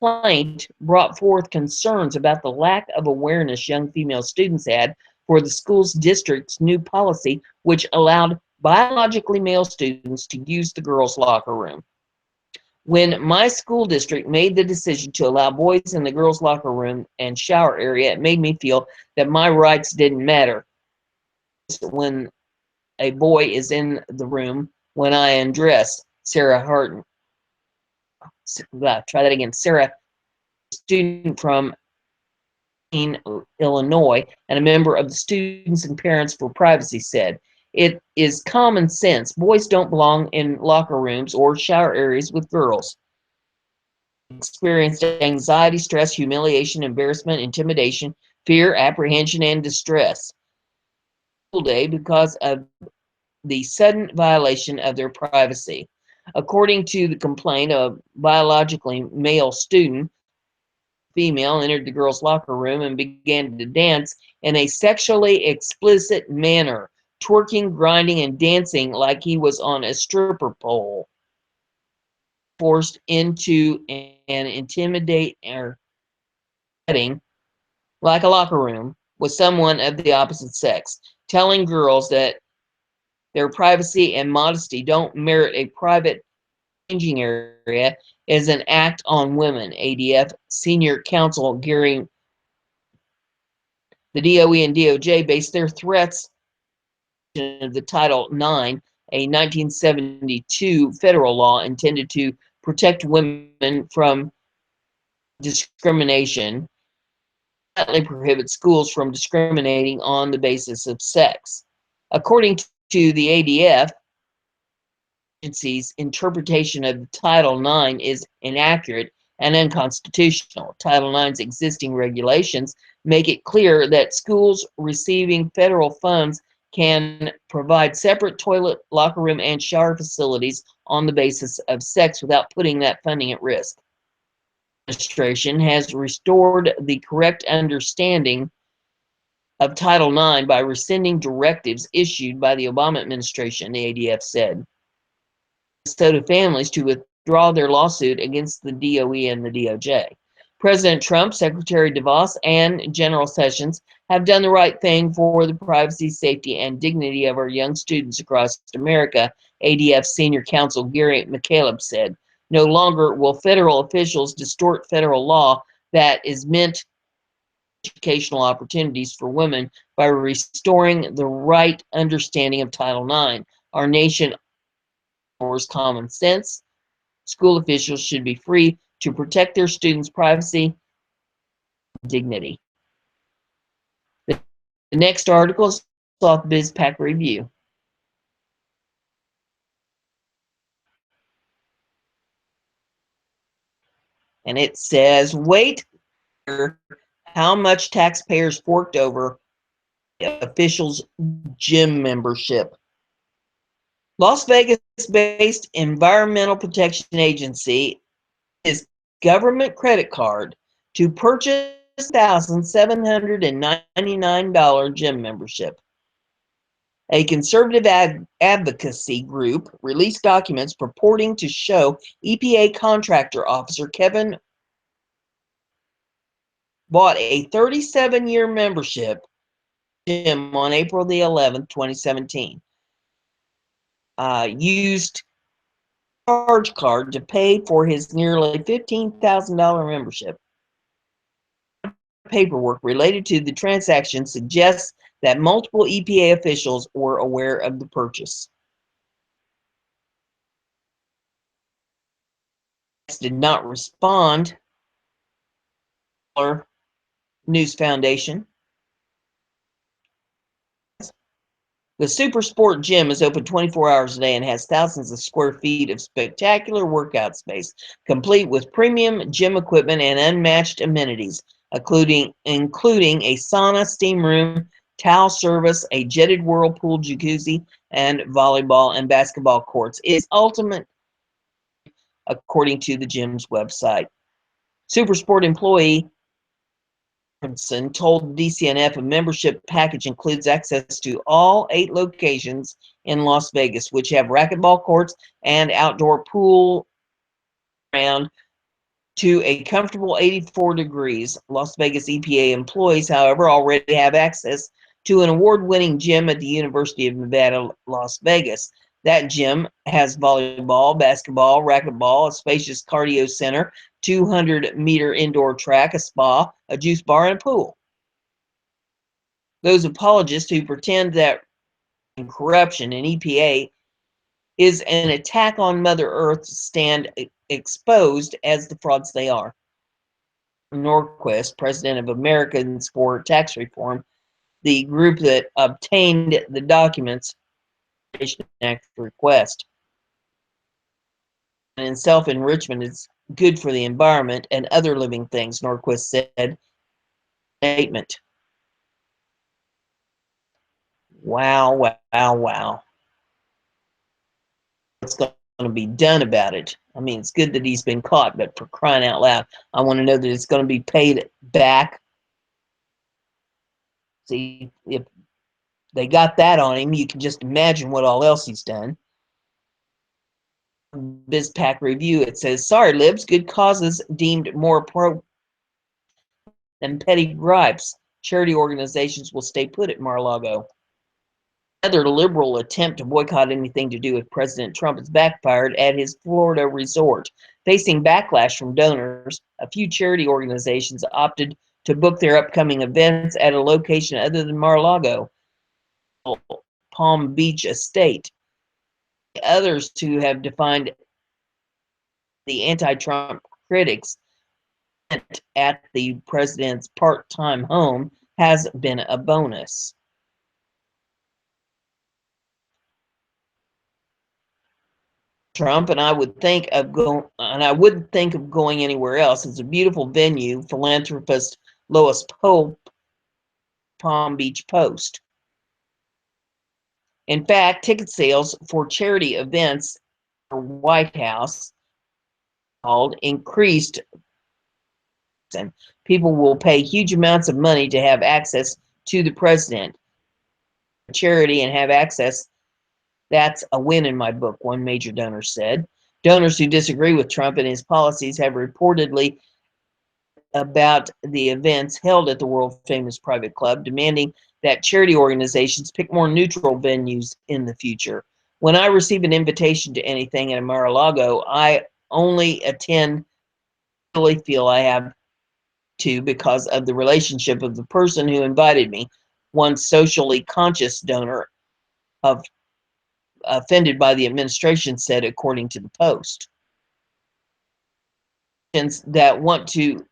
The complaint brought forth concerns about the lack of awareness young female students had for the school's district's new policy, which allowed biologically male students to use the girls' locker room. When my school district made the decision to allow boys in the girls' locker room and shower area, it made me feel that my rights didn't matter. When a boy is in the room when I undress, Sarah Harden. Try that again. Sarah, student from Illinois and a member of the Students and Parents for Privacy, said. It is common sense. Boys don't belong in locker rooms or shower areas with girls. Experienced anxiety, stress, humiliation, embarrassment, intimidation, fear, apprehension, and distress. Day because of the sudden violation of their privacy. According to the complaint, a biologically male student, female, entered the girls' locker room and began to dance in a sexually explicit manner, twerking, grinding, and dancing like he was on a stripper pole. Forced into an intimidating setting like a locker room with someone of the opposite sex, telling girls that their privacy and modesty don't merit a private changing area is an act on women, ADF senior counsel Gary. The DOE and DOJ based their threats of the Title IX, a 1972 federal law intended to protect women from discrimination. flatly prohibits schools from discriminating on the basis of sex. According to the ADF, agency's interpretation of Title IX is inaccurate and unconstitutional. Title IX's existing regulations make it clear that schools receiving federal funds can provide separate toilet, locker room, and shower facilities on the basis of sex without putting that funding at risk. The administration has restored the correct understanding of Title IX by rescinding directives issued by the Obama administration, the ADF said. Minnesota families to withdraw their lawsuit against the DOE and the DOJ. President Trump, Secretary DeVos, and General Sessions have done the right thing for the privacy, safety, and dignity of our young students across America, ADF Senior Counsel Gary McCaleb said. No longer will federal officials distort federal law that is meant educational opportunities for women by restoring the right understanding of Title IX. Our nation common sense. School officials should be free to protect their students' privacy and dignity. The next article is off BizPac Review. And it says, wait, how much taxpayers forked over officials' gym membership. Las Vegas-based Environmental Protection Agency is government credit card to purchase $1,799 gym membership. A conservative advocacy group released documents purporting to show EPA contractor officer Kevin bought a 37-year membership gym on April the 11th, 2017. Used charge card to pay for his nearly $15,000 membership. Paperwork related to the transaction suggests that multiple EPA officials were aware of the purchase. Did not respond. News Foundation. The Super Sport Gym is open 24 hours a day and has thousands of square feet of spectacular workout space, complete with premium gym equipment and unmatched amenities, including a sauna, steam room, towel service, a jetted whirlpool jacuzzi, and volleyball and basketball courts. It is ultimate, according to the gym's website. Super Sport employee Gibson told DCNF a membership package includes access to all 8 locations in Las Vegas, which have racquetball courts and outdoor pool around to a comfortable 84 degrees. Las Vegas EPA employees, however, already have access to an award-winning gym at the University of Nevada, Las Vegas. That gym has volleyball, basketball, racquetball, a spacious cardio center, 200-meter indoor track, a spa, a juice bar, and a pool. Those apologists who pretend that corruption in EPA is an attack on Mother Earth stand exposed as the frauds they are. Norquist, president of Americans for Tax Reform, the group that obtained the documents Act request. And in self-enrichment, it's good for the environment and other living things, Norquist said. Statement. Wow, wow, wow. What's going to be done about it? I mean, it's good that he's been caught, but for crying out loud, I want to know that it's going to be paid back. See, if they got that on him, you can just imagine what all else he's done. BizPac Review, it says, sorry, libs, good causes deemed more appropriate than petty gripes. Charity organizations will stay put at Mar-a-Lago. Another liberal attempt to boycott anything to do with President Trump has backfired at his Florida resort. Facing backlash from donors, a few charity organizations opted to book their upcoming events at a location other than Mar-a-Lago, Palm Beach Estate. Others who have defined the anti-Trump critics at the president's part-time home has been a bonus. Trump, and I wouldn't think of going anywhere else. It's a beautiful venue, philanthropist Lois Pope, Palm Beach Post. In fact, ticket sales for charity events at the White House called increased, and people will pay huge amounts of money to have access to the president. Charity and have access, that's a win in my book, one major donor said. Donors who disagree with Trump and his policies have reportedly about the events held at the world-famous private club, demanding that charity organizations pick more neutral venues in the future. When I receive an invitation to anything at Mar-a-Lago, I only attend I really feel I have to because of the relationship of the person who invited me. One socially conscious donor of offended by the administration said, according to the Post. That want to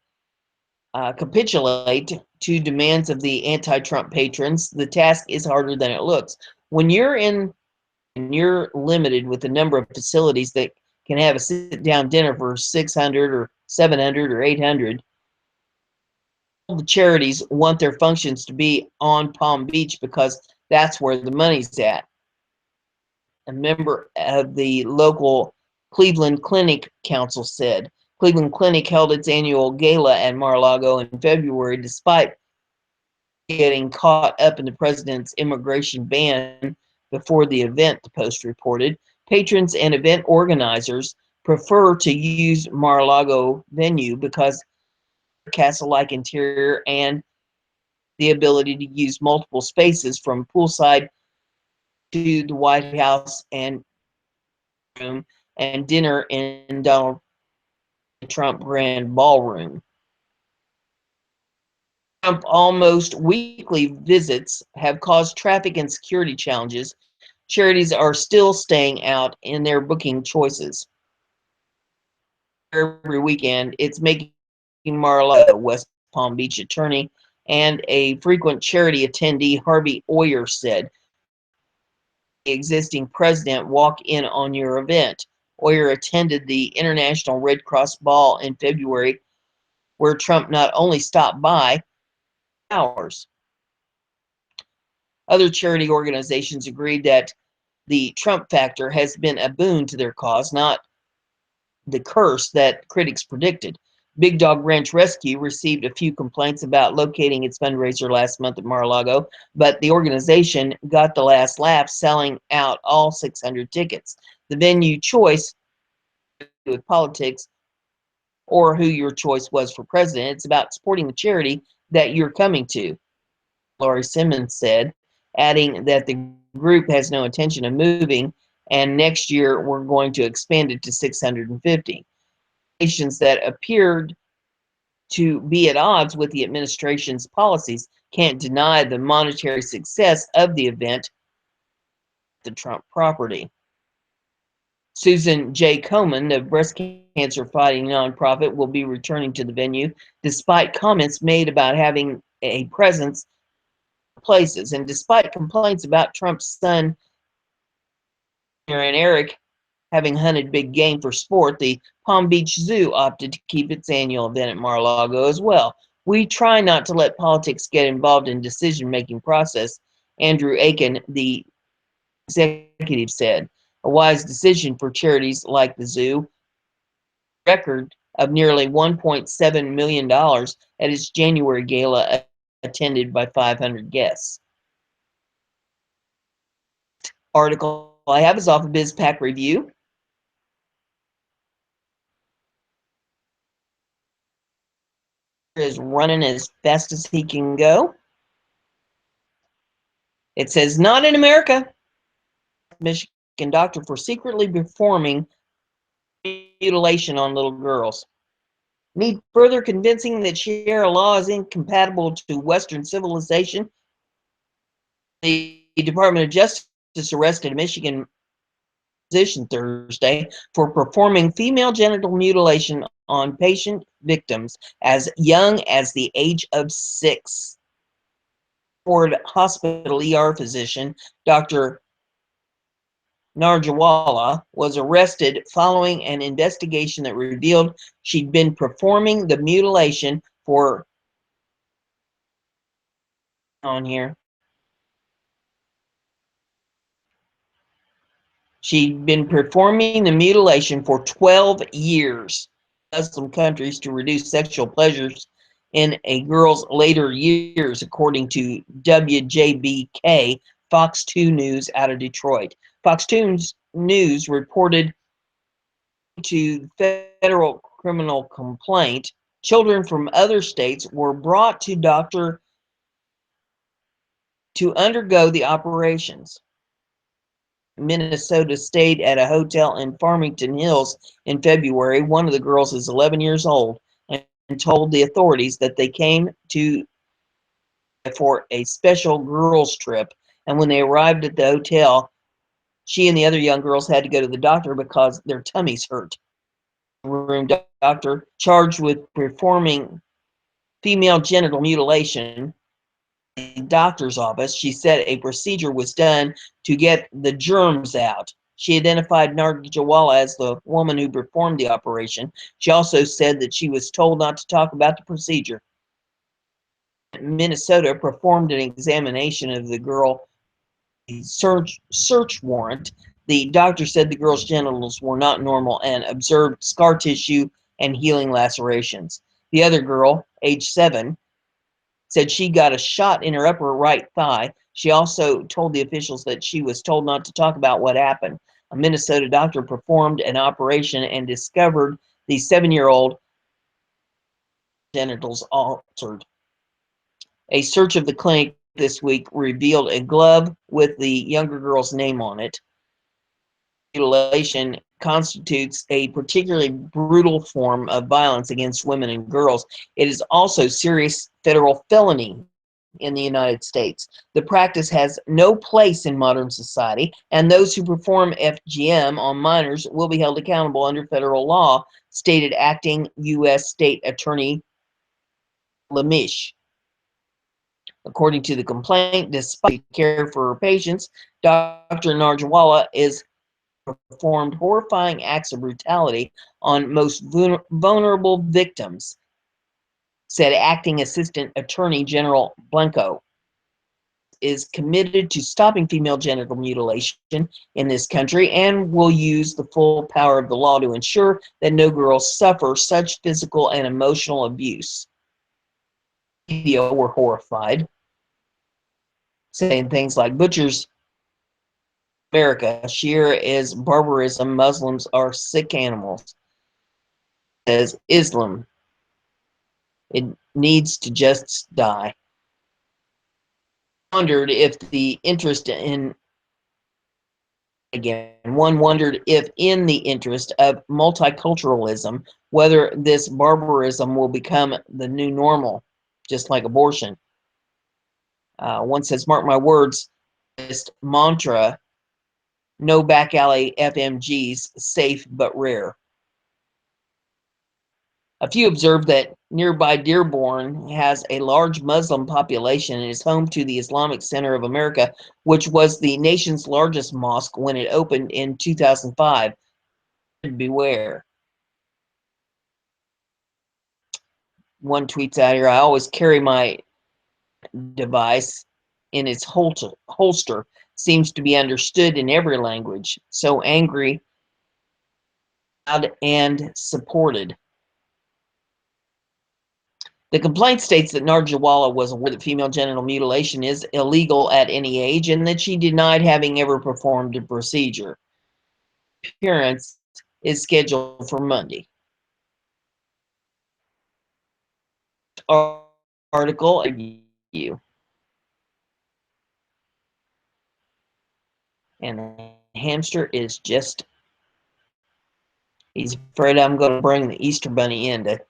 capitulate to demands of the anti-Trump patrons, the task is harder than it looks. When you're limited with the number of facilities that can have a sit-down dinner for 600 or 700 or 800, all the charities want their functions to be on Palm Beach because that's where the money's at. A member of the local Cleveland Clinic Council said. Cleveland Clinic held its annual gala at Mar-a-Lago in February despite getting caught up in the president's immigration ban before the event, the Post reported. Patrons and event organizers prefer to use Mar-a-Lago venue because castle-like interior and the ability to use multiple spaces from poolside to the White House and room and dinner in Donald Trump Grand Ballroom. Trump almost weekly visits have caused traffic and security challenges. Charities are still staying out in their booking choices. Every weekend, it's making Mar-a-Lago, West Palm Beach attorney and a frequent charity attendee, Harvey Oyer, said. The existing president walk in on your event. Oyer attended the International Red Cross Ball in February, where Trump not only stopped by hours. Other charity organizations agreed that the Trump factor has been a boon to their cause, not the curse that critics predicted. Big Dog Ranch Rescue received a few complaints about locating its fundraiser last month at Mar-a-Lago, but the organization got the last laugh, selling out all 600 tickets. The venue choice with politics or who your choice was for president. It's about supporting the charity that you're coming to, Laurie Simmons said, adding that the group has no intention of moving, and next year we're going to expand it to 650. Nations that appeared to be at odds with the administration's policies can't deny the monetary success of the event, the Trump property. Susan J. Komen, the breast cancer fighting nonprofit, will be returning to the venue despite comments made about having a presence in places, and despite complaints about Trump's son and Eric having hunted big game for sport. The Palm Beach Zoo opted to keep its annual event at Mar-a-Lago as well. We try not to let politics get involved in decision-making process, Andrew Aiken, the executive, said. A wise decision for charities like the zoo. Record of nearly $1.7 million at its January gala, attended by 500 guests. Article I have is off of BizPack Review. Is running as fast as he can go. It says, not in America. Michigan doctor for secretly performing mutilation on little girls. Need further convincing that Sharia law is incompatible to Western civilization? The Department of Justice arrested a Michigan physician Thursday for performing female genital mutilation on patient victims as young as the age of 6. Ford Hospital ER physician Dr. Narjawala was arrested following an investigation that revealed she'd been performing the mutilation for on here. She'd been performing the mutilation for 12 years in Muslim countries to reduce sexual pleasures in a girl's later years, according to WJBK, Fox 2 News out of Detroit. Fox 2 News reported to federal criminal complaint, children from other states were brought to doctor to undergo the operations. Minnesota stayed at a hotel in Farmington Hills in February. One of the girls is 11 years old and told the authorities that they came to for a special girls trip, and when they arrived at the hotel, she and the other young girls had to go to the doctor because their tummies hurt. Room doctor charged with performing female genital mutilation in the doctor's office. She said a procedure was done to get the germs out. She identified Narjawala as the woman who performed the operation. She also said that she was told not to talk about the procedure. Minnesota performed an examination of the girl, a search warrant. The doctor said the girl's genitals were not normal and observed scar tissue and healing lacerations. The other girl, age 7, said she got a shot in her upper right thigh. She also told the officials that she was told not to talk about what happened. A Minnesota doctor performed an operation and discovered the 7-year-old genitals altered. A search of the clinic this week revealed a glove with the younger girl's name on it. Mutilation constitutes a particularly brutal form of violence against women and girls. It is also a serious federal felony in the United States. The practice has no place in modern society, and those who perform FGM on minors will be held accountable under federal law, stated acting U.S. State Attorney Lemish. According to the complaint, despite care for her patients, Dr. Narjawala is performed horrifying acts of brutality on most vulnerable victims, said Acting Assistant Attorney General Blanco. Is committed to stopping female genital mutilation in this country and will use the full power of the law to ensure that no girls suffer such physical and emotional abuse. Media were horrified, saying things like butchers America, Shia is barbarism, Muslims are sick animals. Says Islam, it needs to just die. Wondered if the interest in again, one wondered if in the interest of multiculturalism, whether this barbarism will become the new normal, just like abortion. One says, mark my words, this mantra, no back alley FMGs, safe but rare. A few observed that nearby Dearborn has a large Muslim population and is home to the Islamic Center of America, which was the nation's largest mosque when it opened in 2005. Beware. One tweets out here, I always carry my device in its holster. Seems to be understood in every language. So angry, loud, and supported. The complaint states that Narjawala was aware that female genital mutilation is illegal at any age and that she denied having ever performed a procedure. Appearance is scheduled for Monday. Article review. And the hamster is just, he's afraid I'm going to bring the Easter Bunny in to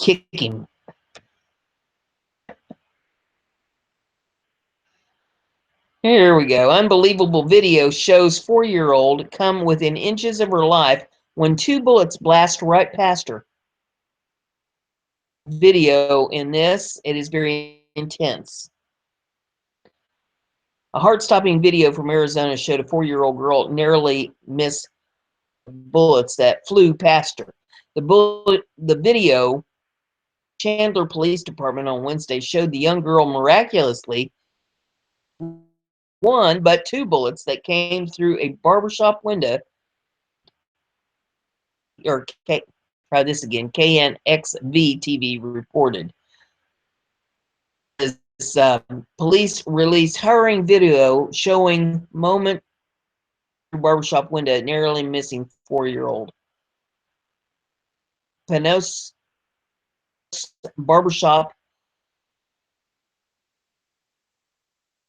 kick him. Here we go. Unbelievable video shows 4-year-old come within inches of her life when two bullets blast right past her. Video in this, it is very intense. A heart-stopping video from Arizona showed a 4-year-old girl narrowly miss bullets that flew past her. The video, Chandler Police Department on Wednesday, showed the young girl miraculously one but two bullets that came through a barbershop window. Or try this again. KNXV TV reported. This police released harrowing video showing moment barbershop window narrowly missing 4-year-old. Panos Barbershop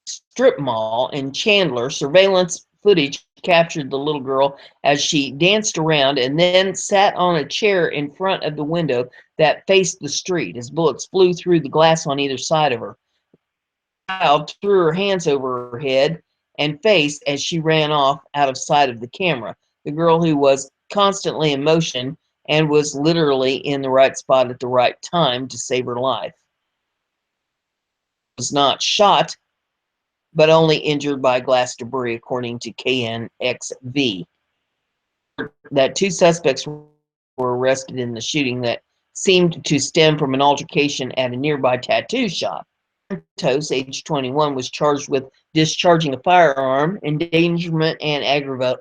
strip mall in Chandler. Surveillance footage captured the little girl as she danced around and then sat on a chair in front of the window that faced the street as bullets flew through the glass on either side of her. The child threw her hands over her head and face as she ran off out of sight of the camera. The girl, who was constantly in motion and was literally in the right spot at the right time to save her life, was not shot but only injured by glass debris, according to KNXV. That two suspects were arrested in the shooting that seemed to stem from an altercation at a nearby tattoo shop. Santos, age 21, was charged with discharging a firearm, endangerment, and aggravated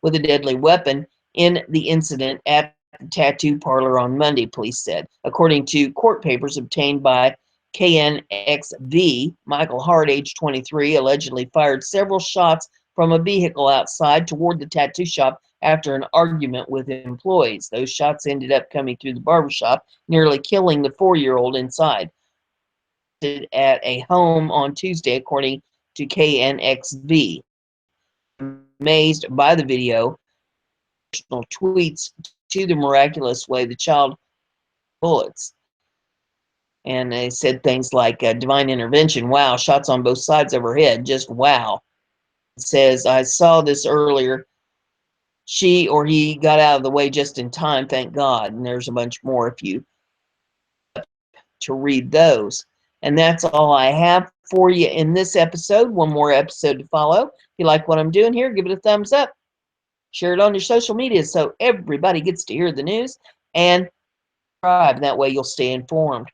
with a deadly weapon in the incident at the tattoo parlor on Monday, police said. According to court papers obtained by KNXV, Michael Hart, age 23, allegedly fired several shots from a vehicle outside toward the tattoo shop after an argument with employees. Those shots ended up coming through the barbershop, nearly killing the 4-year-old inside. At a home on Tuesday, according to KNXV. Amazed by the video, tweets to the miraculous way the child bullets. And they said things like divine intervention. Wow, shots on both sides of her head. Just wow. It says, I saw this earlier. She or he got out of the way just in time, thank God. And there's a bunch more if you to read those. And that's all I have for you in this episode. One more episode to follow. If you like what I'm doing here, give it a thumbs up. Share it on your social media so everybody gets to hear the news, and subscribe. That way you'll stay informed.